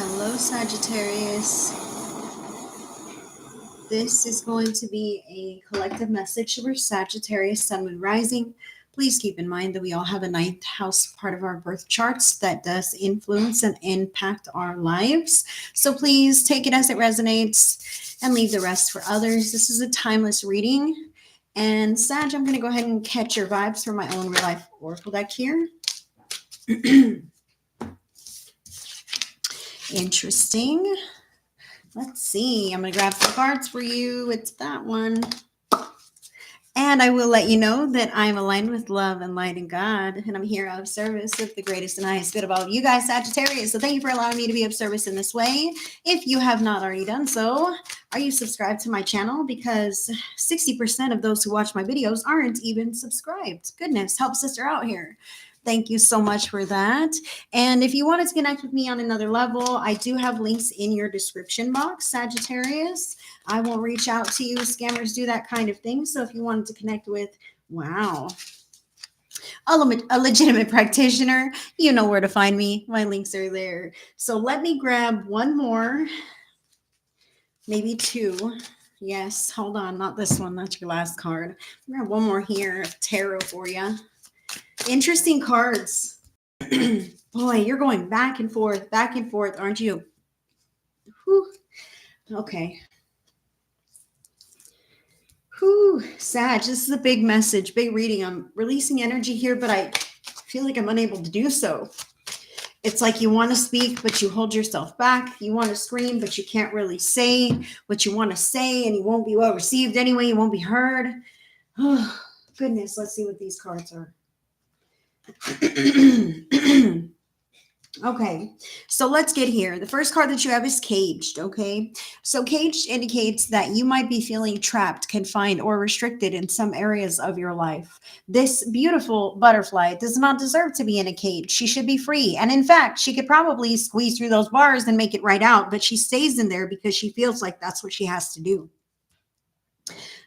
Hello, Sagittarius. This is going to be a collective message for Sagittarius, Sun, Moon, Rising. Please keep in mind that we all have a ninth house part of our birth charts that does influence and impact our lives. So please take it as it resonates and leave the rest for others. This is a timeless reading. And Sag, I'm going to go ahead and catch your vibes from my own real life oracle deck here. Interesting. Let's see. I'm going to grab some cards for you. It's that one. And I will let you know that I'm aligned with love and light and God. And I'm here out of service of the greatest and highest good of all of you guys, Sagittarius. So thank you for allowing me to be of service in this way. If you have not already done so, are you subscribed to my channel? Because 60% of those who watch my videos aren't even subscribed. Goodness, help sister out here. Thank you so much for that. And if you wanted to connect with me on another level, I do have links in your description box, Sagittarius. I won't reach out to you. Scammers do that kind of thing. So if you wanted to connect with, wow, a legitimate practitioner, you know where to find me. My links are there. So let me grab one more, maybe two. Yes, hold on. Not this one. That's your last card. I'll grab one more here of tarot for you. Interesting cards. Boy, you're going back and forth, aren't you? Whew. Okay. Whew. Sag, this is a big message, big reading. I'm releasing energy here, but I feel like I'm unable to do so. It's like you want to speak, but you hold yourself back. You want to scream, but you can't really say what you want to say, and you won't be well received anyway. You won't be heard. Oh, goodness. Let's see what these cards are. Okay, so let's get here. The first card that you have is caged, okay? So caged indicates that you might be feeling trapped, confined, or restricted in some areas of your life. This beautiful butterfly does not deserve to be in a cage. She should be free. And in fact, she could probably squeeze through those bars and make it right out, but she stays in there because she feels like that's what she has to do.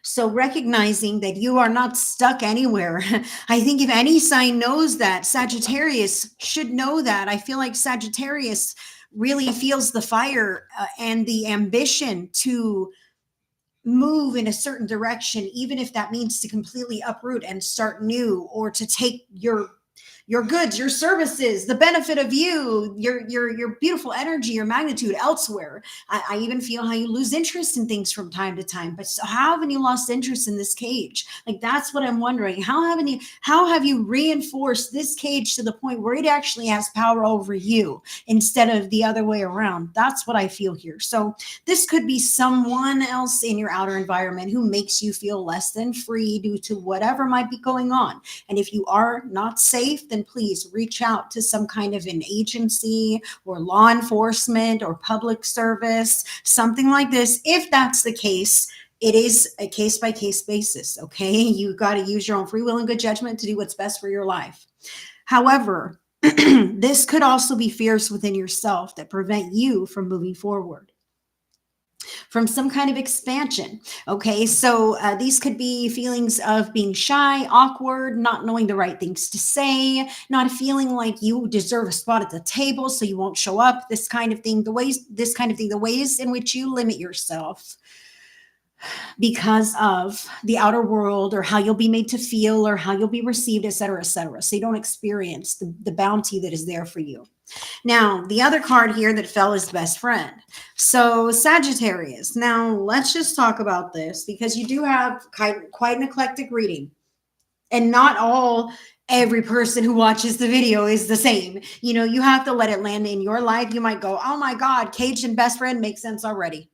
So recognizing that you are not stuck anywhere. I think if any sign knows that, Sagittarius should know that. I feel like Sagittarius really feels the fire and the ambition to move in a certain direction, even if that means to completely uproot and start new, or to take your goods, your services, the benefit of you, your beautiful energy, your magnitude elsewhere. I even feel how you lose interest in things from time to time. But how haven't you lost interest in this cage? Like, that's what I'm wondering. How have you reinforced this cage to the point where it actually has power over you instead of the other way around? That's what I feel here. So this could be someone else in your outer environment who makes you feel less than free due to whatever might be going on. And if you are not safe, then please reach out to some kind of an agency or law enforcement or public service, something like this. If that's the case, it is a case-by-case basis, okay? You got to use your own free will and good judgment to do what's best for your life. However, this could also be fears within yourself that prevent you from moving forward, from some kind of expansion. Okay, so these could be feelings of being shy, awkward, not knowing the right things to say, not feeling like you deserve a spot at the table, so you won't show up. This kind of thing, the ways in which you limit yourself because of the outer world, or how you'll be made to feel, or how you'll be received, et cetera, so you don't experience the bounty that is there for you. Now, the other card here that fell is best friend. So Sagittarius, now let's just talk about this, because you do have quite an eclectic reading, and not every person who watches the video is the same. You know, you have to let it land in your life. You might go, oh my God, caged and best friend makes sense already.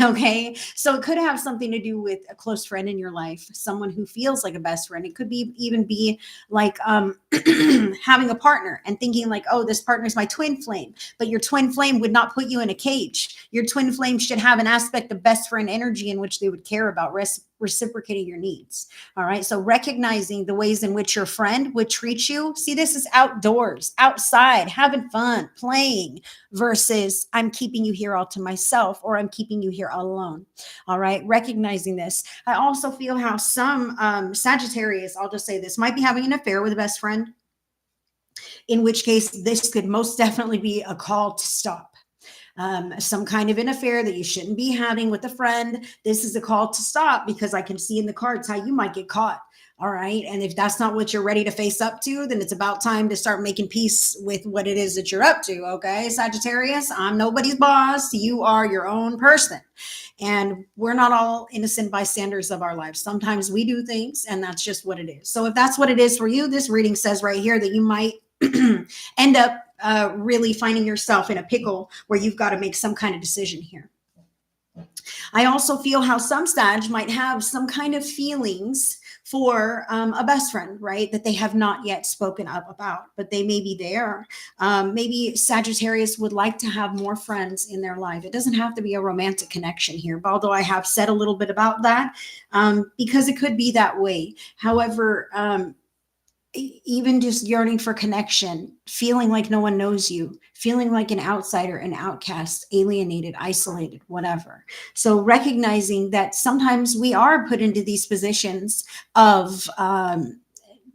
Okay. So it could have something to do with a close friend in your life, someone who feels like a best friend. It could even be like having a partner and thinking like, oh, this partner is my twin flame, but your twin flame would not put you in a cage. Your twin flame should have an aspect of best friend energy in which they would care about reciprocating your needs. All right. So recognizing the ways in which your friend would treat you. See, this is outdoors, outside, having fun, playing, versus I'm keeping you here all to myself, or I'm keeping you here all alone. All right. Recognizing this. I also feel how some Sagittarius, I'll just say this, might be having an affair with a best friend. in which case this could most definitely be a call to stop. Some kind of an affair that you shouldn't be having with a friend. This is a call to stop, because I can see in the cards how you might get caught. All right. And if that's not what you're ready to face up to, then it's about time to start making peace with what it is that you're up to. Okay, Sagittarius, I'm nobody's boss. You are your own person. And we're not all innocent bystanders of our lives. Sometimes we do things, and that's just what it is. So if that's what it is for you, this reading says right here that you might end up really finding yourself in a pickle where you've got to make some kind of decision here. I also feel how some Sag might have some kind of feelings for a best friend, right? That they have not yet spoken up about, but they may be there. Maybe Sagittarius would like to have more friends in their life. It doesn't have to be a romantic connection here, but although I have said a little bit about that, because it could be that way. However, even just yearning for connection, feeling like no one knows you, feeling like an outsider, an outcast, alienated, isolated, whatever. So recognizing that sometimes we are put into these positions of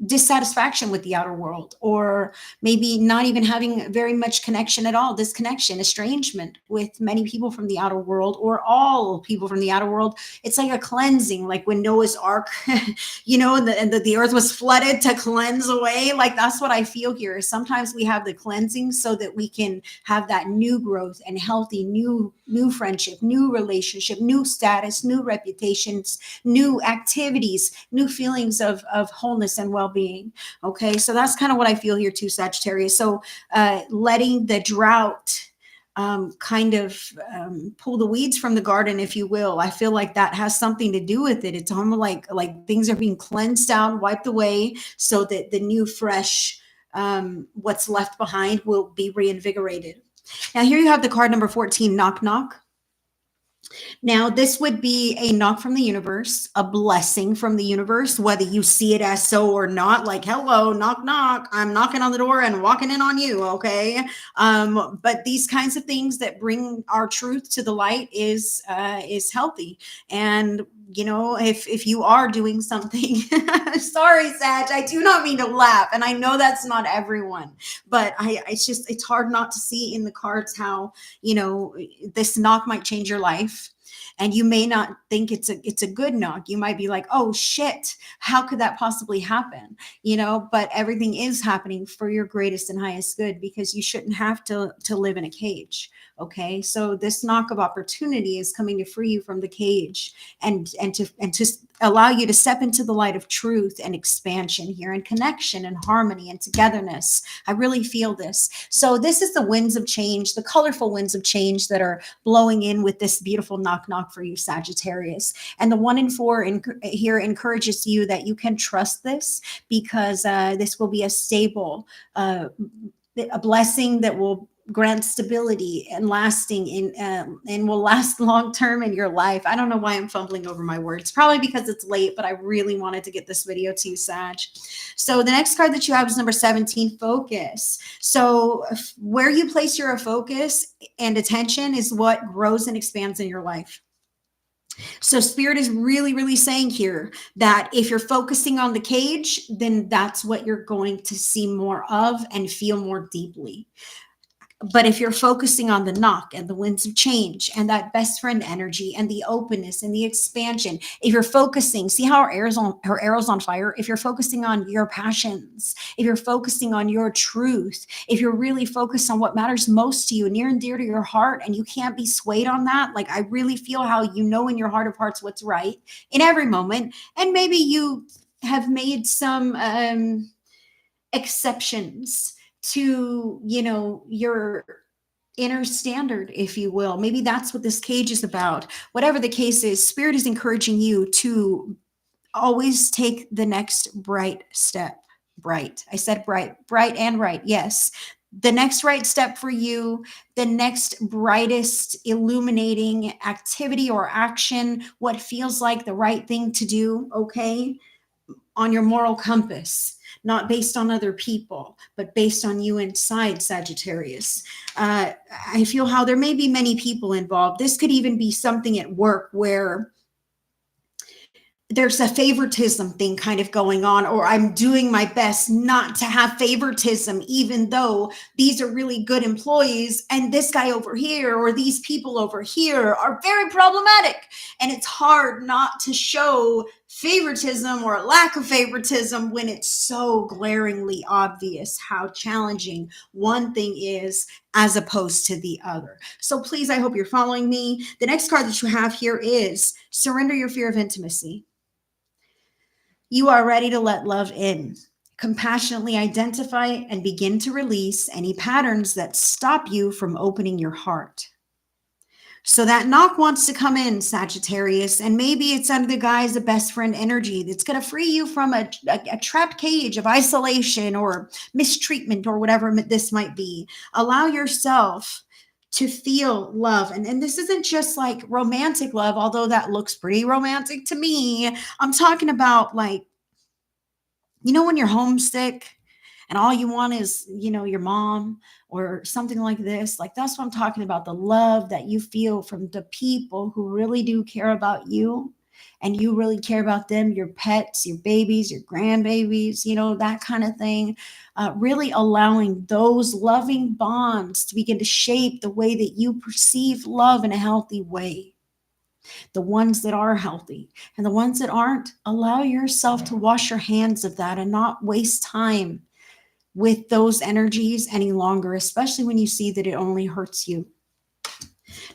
dissatisfaction with the outer world, or maybe not even having very much connection at all, disconnection, estrangement with many people from the outer world, or all people from the outer world. It's like a cleansing, like when Noah's Ark, and the earth was flooded to cleanse away. Like that's what I feel here. Sometimes we have the cleansing so that we can have that new growth and healthy new friendship, new relationship, new status, new reputations, new activities, new feelings of wholeness and well-being. Okay, so that's kind of what I feel here too, Sagittarius. So letting the drought kind of pull the weeds from the garden, if you will. I feel like that has something to do with it. It's almost like things are being cleansed out, wiped away, so that the new, fresh, what's left behind will be reinvigorated. Now here you have the card number 14, knock, knock. Now, this would be a knock from the universe, a blessing from the universe, whether you see it as so or not. Like, hello, knock, knock. I'm knocking on the door and walking in on you. Okay. But these kinds of things that bring our truth to the light is healthy. And if you are doing something, sorry, Sag, I do not mean to laugh. And I know that's not everyone, but it's hard not to see in the cards how, this knock might change your life. And you may not think it's a good knock. You might be like, oh shit, how could that possibly happen? But everything is happening for your greatest and highest good, because you shouldn't have to live in a cage. Okay. So this knock of opportunity is coming to free you from the cage and to allow you to step into the light of truth and expansion here, and connection and harmony and togetherness. I really feel this. So this is the winds of change, the colorful winds of change that are blowing in with this beautiful knock, knock for you, Sagittarius. And the 1 in 4 here encourages you that you can trust this, because this will be a stable, a blessing that will grant stability and lasting and will last long term in your life. I don't know why I'm fumbling over my words, probably because it's late, but I really wanted to get this video to you, Sag. So the next card that you have is number 17, focus. So where you place your focus and attention is what grows and expands in your life. So Spirit is really, really saying here that if you're focusing on the cage, then that's what you're going to see more of and feel more deeply. But if you're focusing on the knock and the winds of change and that best friend energy and the openness and the expansion, if you're focusing, see how her arrow's on fire? If you're focusing on your passions, if you're focusing on your truth, if you're really focused on what matters most to you, near and dear to your heart, and you can't be swayed on that, like I really feel how in your heart of hearts what's right in every moment. And maybe you have made some exceptions to your inner standard, if you will. Maybe that's what this cage is about. Whatever the case is, Spirit is encouraging you to always take the next bright step. Bright, I said bright and right. Yes, the next right step for you, the next brightest illuminating activity or action, what feels like the right thing to do. Okay, on your moral compass, not based on other people, but based on you inside, Sagittarius. I feel how there may be many people involved. This could even be something at work where there's a favoritism thing kind of going on, or I'm doing my best not to have favoritism, even though these are really good employees. And this guy over here, or these people over here are very problematic. And it's hard not to show favoritism or lack of favoritism when it's so glaringly obvious how challenging one thing is as opposed to the other. So please, I hope you're following me. The next card that you have here is surrender your fear of intimacy. You are ready to let love in. Compassionately identify and begin to release any patterns that stop you from opening your heart. So that knock wants to come in, Sagittarius, and maybe it's under the guise of best friend energy that's going to free you from a trapped cage of isolation or mistreatment or whatever this might be. Allow yourself to feel love. And this isn't just like romantic love, although that looks pretty romantic to me. I'm talking about, like, when you're homesick and all you want is, your mom or something like this. Like, that's what I'm talking about. The love that you feel from the people who really do care about you and you really care about them, your pets, your babies, your grandbabies, that kind of thing. Really allowing those loving bonds to begin to shape the way that you perceive love in a healthy way. The ones that are healthy and the ones that aren't, allow yourself to wash your hands of that and not waste time with those energies any longer, especially when you see that it only hurts you.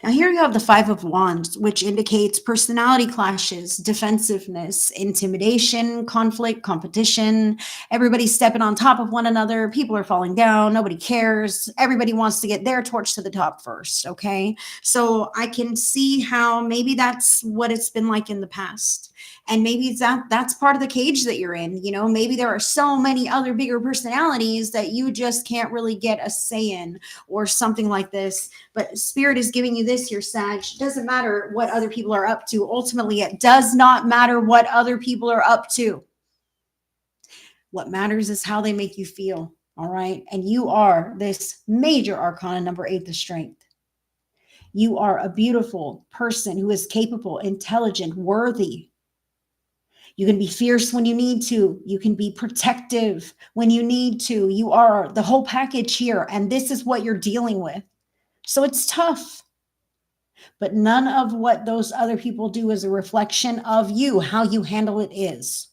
Now, here you have the Five of Wands, which indicates personality clashes, defensiveness, intimidation, conflict, competition. Everybody's stepping on top of one another. People are falling down. Nobody cares. Everybody wants to get their torch to the top first, okay? So I can see how maybe that's what it's been like in the past. And maybe that's part of the cage that you're in. Maybe there are so many other bigger personalities that you just can't really get a say in or something like this. But Spirit is giving you this here, Sag. It doesn't matter what other people are up to. Ultimately, it does not matter what other people are up to. What matters is how they make you feel. All right. And you are this major arcana number 8, the strength. You are a beautiful person who is capable, intelligent, worthy. You can be fierce when you need to. You can be protective when you need to. You are the whole package here. And this is what you're dealing with. So it's tough. But none of what those other people do is a reflection of you. How you handle it is.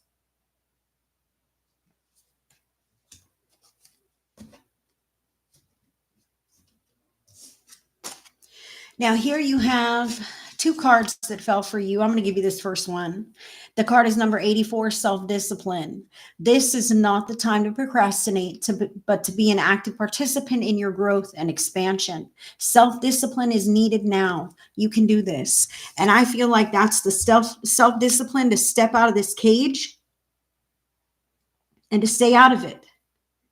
Now, here you have 2 cards that fell for you. I'm going to give you this first one. The card is number 84, self-discipline. This is not the time to procrastinate, but to be an active participant in your growth and expansion. Self-discipline is needed now. You can do this. And I feel like that's the self-discipline to step out of this cage and to stay out of it.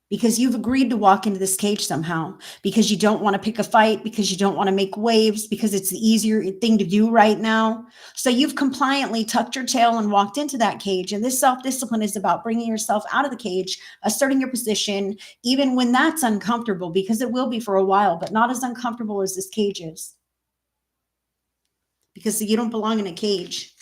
Because you've agreed to walk into this cage somehow, because you don't want to pick a fight, because you don't want to make waves, because it's the easier thing to do right now. So you've compliantly tucked your tail and walked into that cage. And this self-discipline is about bringing yourself out of the cage, asserting your position, even when that's uncomfortable, because it will be for a while, but not as uncomfortable as this cage is. Because you don't belong in a cage.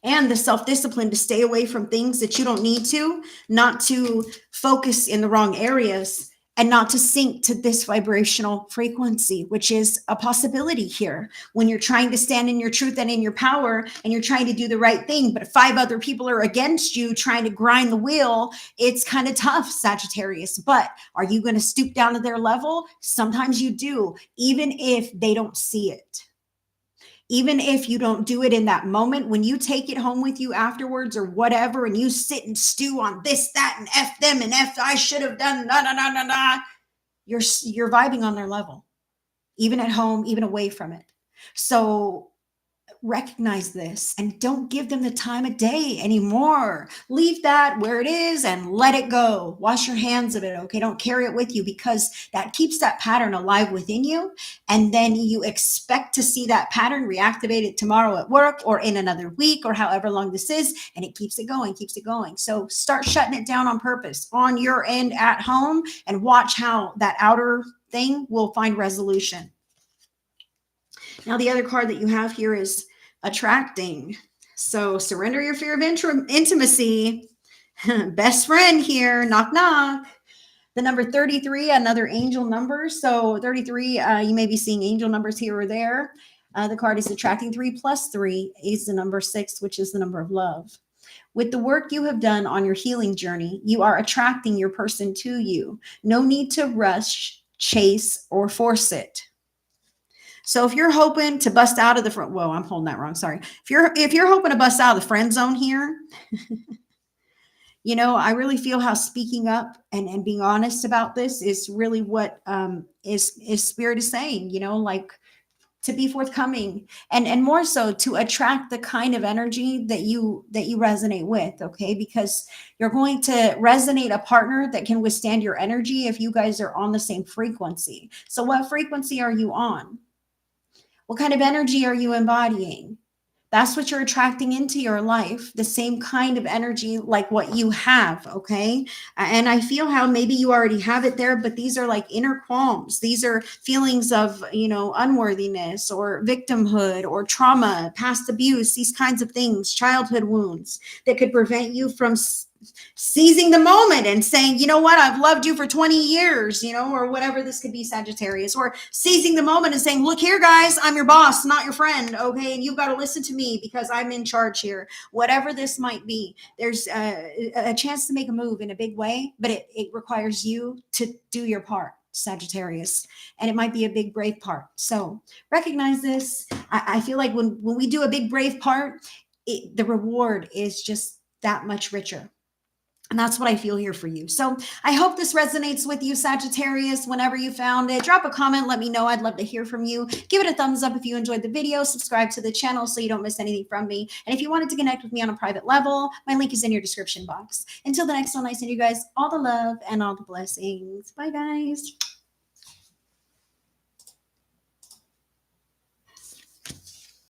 And the self-discipline to stay away from things that you don't need to, not to focus in the wrong areas, and not to sink to this vibrational frequency, which is a possibility here. When you're trying to stand in your truth and in your power, and you're trying to do the right thing, but 5 other people are against you trying to grind the wheel, it's kind of tough, Sagittarius. But are you going to stoop down to their level? Sometimes you do, even if they don't see it. Even if you don't do it in that moment, when you take it home with you afterwards or whatever, and you sit and stew on this, that, and F them, and F I should have done, you're vibing on their level, even at home, even away from it. So recognize this and don't give them the time of day anymore. Leave that where it is and let it go. Wash your hands of it, okay? Don't carry it with you, because that keeps that pattern alive within you. And then you expect to see that pattern reactivated tomorrow at work or in another week or however long this is. And it keeps it going, keeps it going. So start shutting it down on purpose on your end at home, and watch how that outer thing will find resolution. Now, the other card that you have here is attracting. So surrender your fear of intimacy. Best friend here. Knock, knock. The number 33, another angel number. So 33, you may be seeing angel numbers here or there. The card is attracting 3 plus 3 is the number 6, which is the number of love. With the work you have done on your healing journey, you are attracting your person to you. No need to rush, chase, or force it. So if you're hoping to bust out of the front, whoa, I'm holding that wrong. Sorry. If you're hoping to bust out of the friend zone here, I really feel how speaking up and being honest about this is really what is spirit is saying, like to be forthcoming and more so to attract the kind of energy that you resonate with. Okay. Because you're going to resonate a partner that can withstand your energy if you guys are on the same frequency. So what frequency are you on? What kind of energy are you embodying? That's what you're attracting into your life, the same kind of energy like what you have. Okay. And I feel how maybe you already have it there, but these are like inner qualms. These are feelings of, unworthiness or victimhood or trauma, past abuse, these kinds of things, childhood wounds that could prevent you from seizing the moment and saying, you know what, I've loved you for 20 years, or whatever this could be, Sagittarius, or seizing the moment and saying, look here, guys, I'm your boss, not your friend. Okay. And you've got to listen to me because I'm in charge here. Whatever this might be, there's a chance to make a move in a big way, but it requires you to do your part, Sagittarius, and it might be a big brave part. So recognize this. I feel like when we do a big brave part, the reward is just that much richer. And that's what I feel here for you. So I hope this resonates with you, Sagittarius. Whenever you found it, drop a comment. Let me know. I'd love to hear from you. Give it a thumbs up if you enjoyed the video. Subscribe to the channel so you don't miss anything from me. And if you wanted to connect with me on a private level, my link is in your description box. Until the next one, I send you guys all the love and all the blessings. Bye, guys.